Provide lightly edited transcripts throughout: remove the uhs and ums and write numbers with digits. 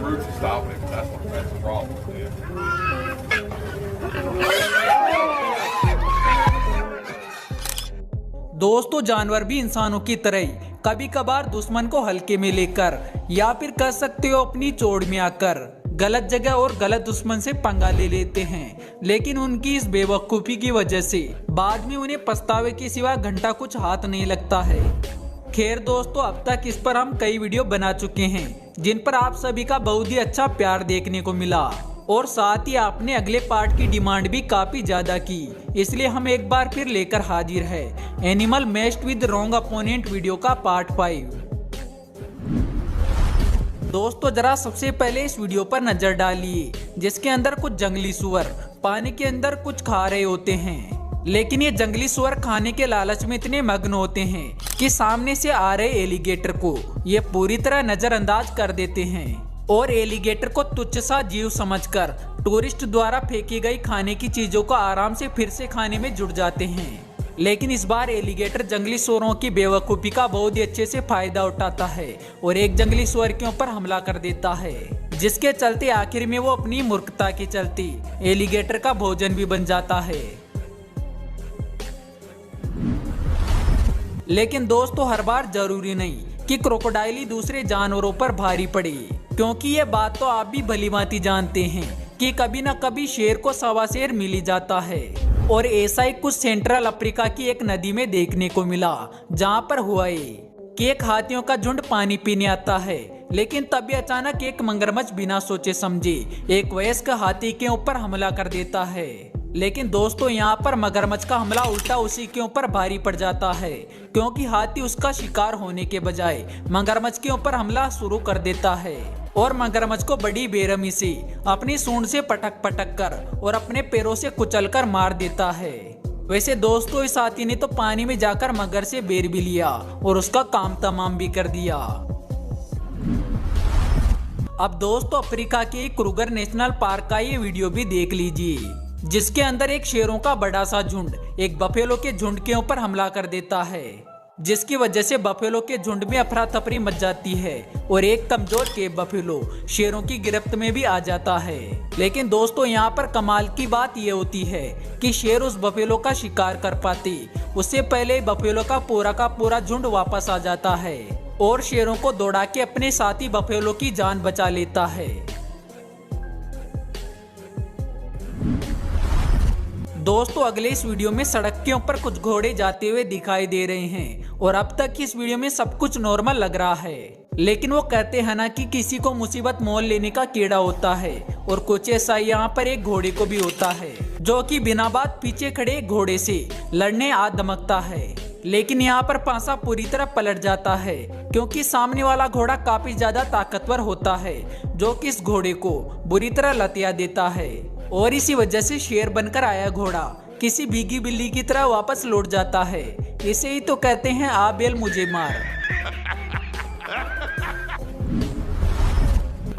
roots is stopping it. That's the problem. Yeah. दोस्तों, जानवर भी इंसानों की तरह ही कभी कभार दुश्मन को हल्के में लेकर या फिर कह सकते हो अपनी चोट में आकर गलत जगह और गलत दुश्मन से पंगा ले लेते हैं। लेकिन उनकी इस बेवकूफी की वजह से बाद में उन्हें पछतावे के सिवा घंटा कुछ हाथ नहीं लगता है। खैर दोस्तों, अब तक इस पर हम कई वीडियो बना चुके हैं जिन पर आप सभी का बहुत ही अच्छा प्यार देखने को मिला और साथ ही आपने अगले पार्ट की डिमांड भी काफी ज्यादा की, इसलिए हम एक बार फिर लेकर हाजिर है animal matched with wrong opponent video का पार्ट 5। दोस्तों, जरा सबसे पहले इस वीडियो पर नजर डालिए जिसके अंदर कुछ जंगली सुअर पानी के अंदर कुछ खा रहे होते हैं। लेकिन ये जंगली सुअर खाने के लालच में इतने मग्न होते हैं कि सामने से आ रहे एलिगेटर को ये पूरी तरह नजरअंदाज कर देते हैं और एलिगेटर को तुच्छ सा जीव समझकर टूरिस्ट द्वारा फेंकी गई खाने की चीजों को आराम से फिर से खाने में जुट जाते हैं। लेकिन इस बार एलिगेटर जंगली सुअरों की बेवकूफी का बहुत ही अच्छे से फायदा उठाता है और एक जंगली सुअर के ऊपर हमला कर देता है, जिसके चलते आखिर में वो अपनी मूर्खता के चलते एलिगेटर का भोजन भी बन जाता है। लेकिन दोस्तों, हर बार जरूरी नहीं कि क्रोकोडाइल ही दूसरे जानवरों पर भारी पड़े, क्योंकि ये बात तो आप भी भलीभांति जानते हैं कि कभी न कभी शेर को सवा शेर मिल ही जाता है। और ऐसा ही कुछ सेंट्रल अफ्रीका की एक नदी में देखने को मिला, जहां पर हुआ कि एक हाथियों का झुंड पानी पीने आता है। लेकिन तभी अचानक एक मगरमच्छ बिना सोचे समझे एक वयस्क हाथी के ऊपर हमला कर देता है। लेकिन दोस्तों, यहाँ पर मगरमच्छ का हमला उल्टा उसी के ऊपर भारी पड़ जाता है, क्योंकि हाथी उसका शिकार होने के बजाय मगरमच्छ के ऊपर हमला शुरू कर देता है और मगरमच्छ को बड़ी बेरहमी से अपनी सूंड से पटक पटक कर और अपने पैरों से कुचल कर मार देता है। वैसे दोस्तों, इस हाथी ने तो पानी में जाकर मगर से बेर भी लिया और उसका काम तमाम भी कर दिया। अब दोस्तों, अफ्रीका के क्रूगर नेशनल पार्क का ये वीडियो भी देख लीजिए, जिसके अंदर एक शेरों का बड़ा सा झुंड एक बफेलो के झुंड के ऊपर हमला कर देता है, जिसकी वजह से बफेलो के झुंड में अफरा तफरी मच जाती है और एक कमजोर के बफेलो शेरों की गिरफ्त में भी आ जाता है। लेकिन दोस्तों, यहाँ पर कमाल की बात यह होती है कि शेर उस बफेलो का शिकार कर पाते उससे पहले बफेलो का पूरा झुंड वापस आ जाता है और शेरों को दौड़ा के अपने साथी बफेलो की जान बचा लेता है। दोस्तों, अगले इस वीडियो में सड़क के ऊपर कुछ घोड़े जाते हुए दिखाई दे रहे हैं और अब तक इस वीडियो में सब कुछ नॉर्मल लग रहा है। लेकिन वो कहते हैं ना कि किसी को मुसीबत मोल लेने का कीड़ा होता है, और कुछ ऐसा यहाँ पर एक घोड़े को भी होता है जो कि बिना बात पीछे खड़े घोड़े से लड़ने आ धमकता है। लेकिन यहाँ पर पासा पूरी तरह पलट जाता है, क्योंकि सामने वाला घोड़ा काफी ज्यादा ताकतवर होता है जो कि इस घोड़े को बुरी तरह लतिया देता है। और इसी वजह से शेर बनकर आया घोड़ा किसी भीगी बिल्ली की तरह वापस लौट जाता है। इसे ही तो कहते हैं आ बैल मुझे मार।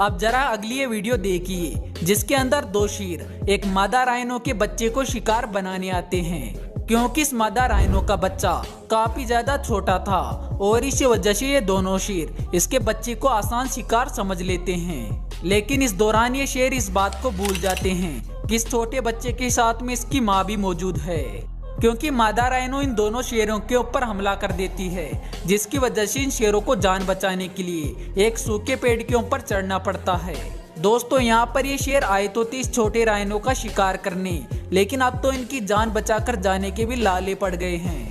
अब जरा अगली ये वीडियो देखिए, जिसके अंदर दो शेर एक मादा राइनो के बच्चे को शिकार बनाने आते हैं, क्योंकि इस मादा राइनो का बच्चा काफी ज्यादा छोटा था और इसी वजह से ये दोनों शेर इसके बच्चे को आसान शिकार समझ लेते हैं। लेकिन इस दौरान ये शेर इस बात को भूल जाते हैं कि इस छोटे बच्चे के साथ में इसकी माँ भी मौजूद है, क्योंकि मादा राइनो इन दोनों शेरों के ऊपर हमला कर देती है, जिसकी वजह से इन शेरों को जान बचाने के लिए एक सूखे पेड़ के ऊपर चढ़ना पड़ता है। दोस्तों, यहाँ पर ये शेर आए तो थे इस छोटे राइनो का शिकार करने, लेकिन अब तो इनकी जान बचाकर जाने के भी लाले पड़ गए हैं।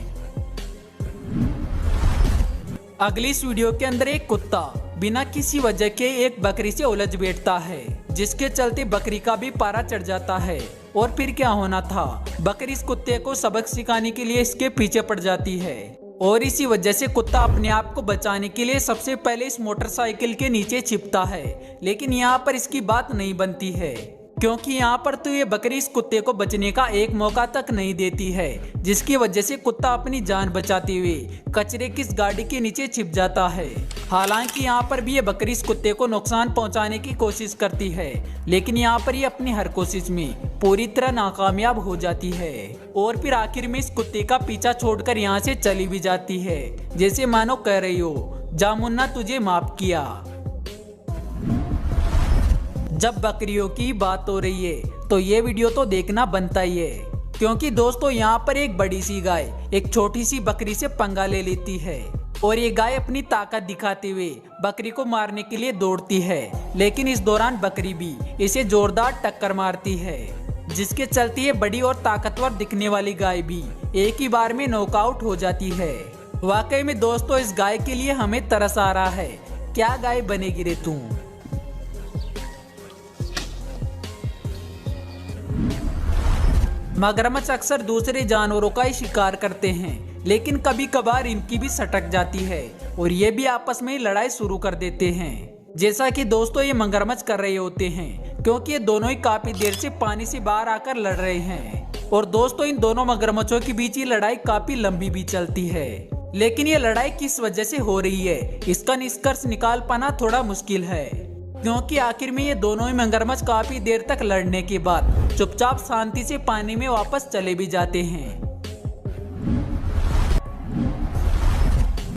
अगली इस वीडियो के अंदर एक कुत्ता बिना किसी वजह के एक बकरी से उलझ बैठता है, जिसके चलते बकरी का भी पारा चढ़ जाता है। और फिर क्या होना था, बकरी इस कुत्ते को सबक सिखाने के लिए इसके पीछे पड़ जाती है और इसी वजह से कुत्ता अपने आप को बचाने के लिए सबसे पहले इस मोटरसाइकिल के नीचे छिपता है। लेकिन यहाँ पर इसकी बात नहीं बनती है, क्योंकि यहाँ पर तो ये बकरी इस कुत्ते को बचने का एक मौका तक नहीं देती है, जिसकी वजह से कुत्ता अपनी जान बचाते हुए कचरे की इस गाड़ी के नीचे छिप जाता है। हालांकि यहाँ पर भी ये बकरी इस कुत्ते को नुकसान पहुँचाने की कोशिश करती है, लेकिन यहाँ पर ये अपनी हर कोशिश में पूरी तरह नाकामयाब हो जाती है और फिर आखिर में इस कुत्ते का पीछा छोड़कर यहाँ से चली भी जाती है, जैसे मानो कह रही हो जा मुन्ना तुझे माफ किया। जब बकरियों की बात हो रही है तो ये वीडियो तो देखना बनता ही है, क्योंकि दोस्तों यहाँ पर एक बड़ी सी गाय एक छोटी सी बकरी से पंगा ले लेती है और ये गाय अपनी ताकत दिखाते हुए बकरी को मारने के लिए दौड़ती है, लेकिन इस दौरान बकरी भी इसे जोरदार टक्कर मारती है, जिसके चलते ये बड़ी और ताकतवर दिखने वाली गाय भी एक ही बार में नॉकआउट हो जाती है। वाकई में दोस्तों इस गाय के लिए हमें तरस आ रहा है। क्या गाय बनेगी रे तू। मगरमच्छ अक्सर दूसरे जानवरों का ही शिकार करते हैं, लेकिन कभी कभार इनकी भी सटक जाती है और ये भी आपस में ही लड़ाई शुरू कर देते हैं, जैसा कि दोस्तों ये मगरमच्छ कर रहे होते हैं, क्योंकि ये दोनों ही काफी देर से पानी से बाहर आकर लड़ रहे हैं। और दोस्तों इन दोनों मगरमच्छों के बीच ये लड़ाई काफी लंबी भी चलती है, लेकिन ये लड़ाई किस वजह से हो रही है इसका निष्कर्ष निकाल पाना थोड़ा मुश्किल है, क्योंकि आखिर में ये दोनों ही मगरमच्छ काफी देर तक लड़ने के बाद चुपचाप शांति से पानी में वापस चले भी जाते हैं।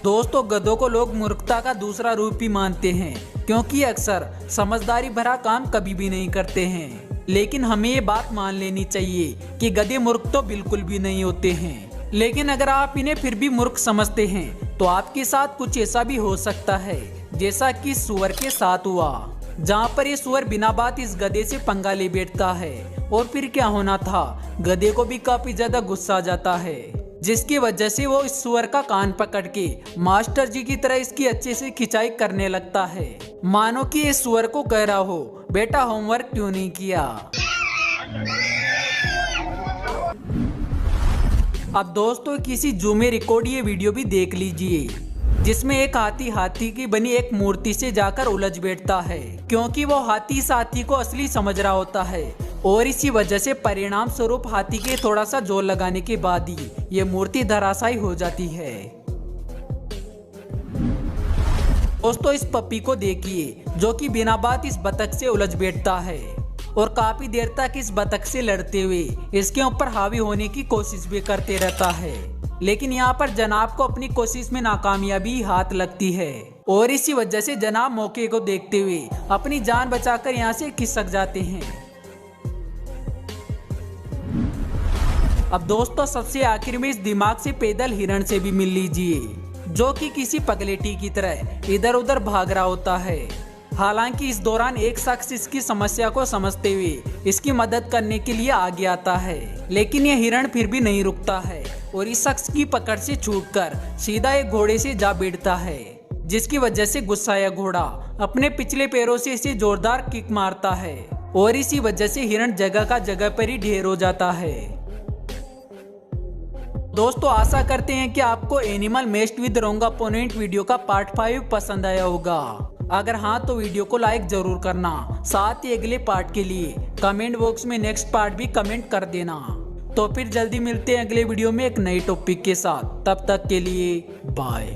दोस्तों गधों को लोग मूर्खता का दूसरा रूप भी मानते हैं, क्योंकि अक्सर समझदारी भरा काम कभी भी नहीं करते हैं, लेकिन हमें ये बात मान लेनी चाहिए कि गधे मूर्ख तो बिल्कुल भी नहीं होते हैं। लेकिन अगर आप इन्हें फिर भी मूर्ख समझते हैं तो आपके साथ कुछ ऐसा भी हो सकता है जैसा कि सुअर के साथ हुआ, जहाँ पर ये सुअर बिना बात इस गधे से पंगा ले बैठता है और फिर क्या होना था, गधे को भी काफी ज्यादा गुस्सा आ जाता है, जिसकी वजह से वो इस सुअर का कान पकड़ के मास्टर जी की तरह इसकी अच्छे से खिंचाई करने लगता है, मानो कि इस सुअर को कह रहा हो बेटा होमवर्क क्यों नहीं किया। अब दोस्तों किसी जू में रिकॉर्ड ये वीडियो भी देख लीजिए, जिसमें एक हाथी की बनी एक मूर्ति से जाकर उलझ बैठता है, क्योंकि वो हाथी इस हाथी को असली समझ रहा होता है और इसी वजह से परिणाम स्वरूप हाथी के थोड़ा सा जोर लगाने के बाद ही ये मूर्ति धराशायी हो जाती है। दोस्तों इस पप्पी को देखिए जो कि बिना बात इस बतख से उलझ बैठता है और काफी देर तक इस बतख से लड़ते हुए इसके ऊपर हावी होने की कोशिश भी करते रहता है, लेकिन यहाँ पर जनाब को अपनी कोशिश में नाकामयाबी हाथ लगती है और इसी वजह से जनाब मौके को देखते हुए अपनी जान बचाकर यहाँ से खिसक जाते हैं। अब दोस्तों सबसे आखिर में इस दिमाग से पैदल हिरण से भी मिल लीजिए, जो कि किसी पगलेटी की तरह इधर उधर भाग रहा होता है। हालांकि इस दौरान एक शख्स इसकी समस्या को समझते हुए इसकी मदद करने के लिए आगे आता है, लेकिन यह हिरण फिर भी नहीं रुकता है और इस शख्स की पकड़ से छूटकर सीधा एक घोड़े से जा बैठता है, जिसकी वजह से गुस्साया घोड़ा अपने पिछले पैरों से इसे जोरदार किक मारता है और इसी वजह से हिरण जगह का जगह पर ही ढेर हो जाता है। दोस्तों आशा करते हैं कि आपको animal messed with wrong opponent video का पार्ट 5 पसंद आया होगा। अगर हाँ तो वीडियो को लाइक जरूर करना, साथ ही अगले पार्ट के लिए कमेंट बॉक्स में नेक्स्ट पार्ट भी कमेंट कर देना। तो फिर जल्दी मिलते हैं अगले वीडियो में एक नई टॉपिक के साथ, तब तक के लिए बाय।